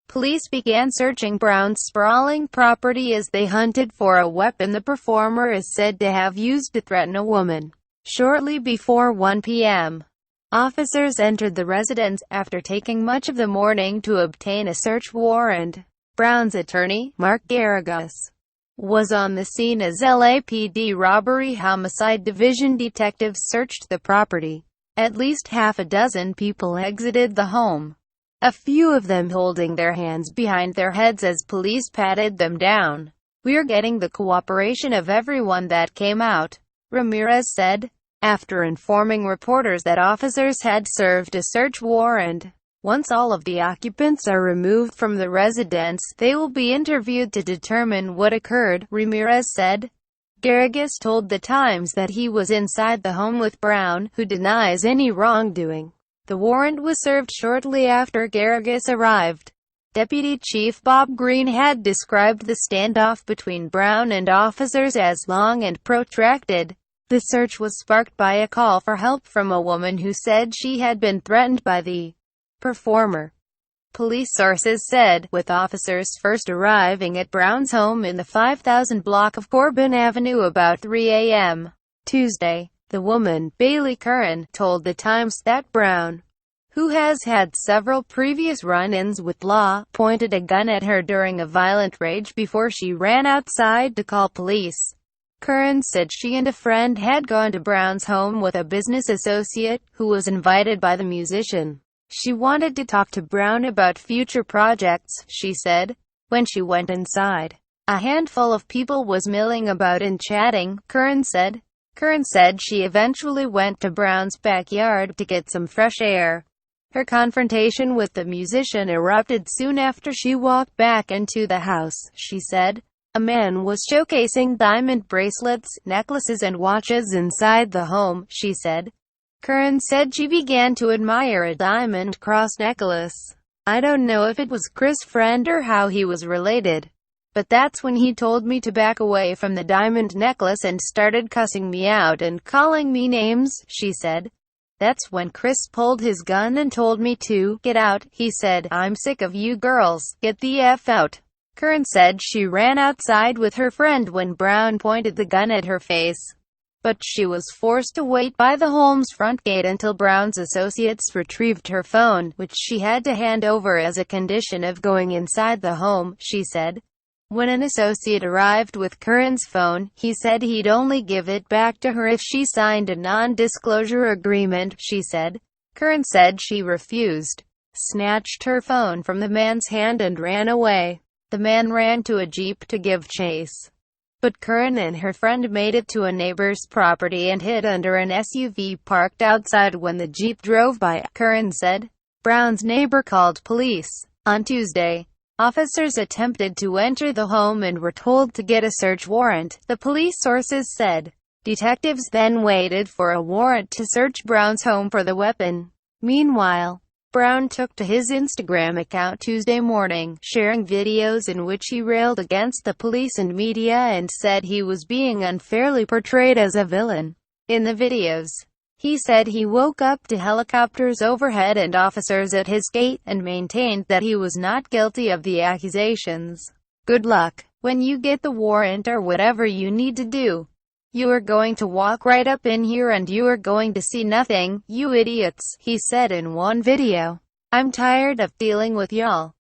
Police began searching Brown's sprawling property as they hunted for a weapon the performer is said to have used to threaten a woman. Shortly before 1 p.m., officers entered the residence, after taking much of the morning to obtain a search warrant. Brown's attorney, Mark Garrigus, was on the scene as LAPD Robbery Homicide Division detectives searched the property. At least half a dozen people exited the home, a few of them holding their hands behind their heads as police patted them down. "We're getting the cooperation of everyone that came out," Ramirez said, after informing reporters that officers had served a search warrant. Once all of the occupants are removed from the residence, they will be interviewed to determine what occurred, Ramirez said. Garrigus told The Times that he was inside the home with Brown, who denies any wrongdoing. The warrant was served shortly after Garrigus arrived. Deputy Chief Bob Green had described the standoff between Brown and officers as long and protracted. The search was sparked by a call for help from a woman who said she had been threatened by the performer. Police sources said, with officers first arriving at Brown's home in the 5000 block of Corbin Avenue about 3 a.m. Tuesday, the woman, Bailey Curran, told The Times that Brown, who has had several previous run-ins with law, pointed a gun at her during a violent rage before she ran outside to call police. Curran said she and a friend had gone to Brown's home with a business associate, who was invited by the musician. She wanted to talk to Brown about future projects, she said. When she went inside, a handful of people was milling about and chatting, Curran said. Curran said she eventually went to Brown's backyard to get some fresh air. Her confrontation with the musician erupted soon after she walked back into the house, she said. A man was showcasing diamond bracelets, necklaces and watches inside the home, she said. Curran said she began to admire a diamond cross necklace. "I don't know if it was Chris' friend or how he was related, but that's when he told me to back away from the diamond necklace and started cussing me out and calling me names," she said. "That's when Chris pulled his gun and told me to get out. He said, 'I'm sick of you girls, get the F out.'" Curran said she ran outside with her friend when Brown pointed the gun at her face, but she was forced to wait by the home's front gate until Brown's associates retrieved her phone, which she had to hand over as a condition of going inside the home, she said. When an associate arrived with Curran's phone, he said he'd only give it back to her if she signed a non-disclosure agreement, she said. Curran said she refused, snatched her phone from the man's hand and ran away. The man ran to a Jeep to give chase, but Curran and her friend made it to a neighbor's property and hid under an SUV parked outside when the Jeep drove by, Curran said. Brown's neighbor called police. On Tuesday, officers attempted to enter the home and were told to get a search warrant, the police sources said. Detectives then waited for a warrant to search Brown's home for the weapon. Meanwhile, Brown took to his Instagram account Tuesday morning, sharing videos in which he railed against the police and media and said he was being unfairly portrayed as a villain. In the videos, he said he woke up to helicopters overhead and officers at his gate, and maintained that he was not guilty of the accusations. "Good luck when you get the warrant or whatever you need to do. You are going to walk right up in here and you are going to see nothing, you idiots," he said in one video. "I'm tired of dealing with y'all.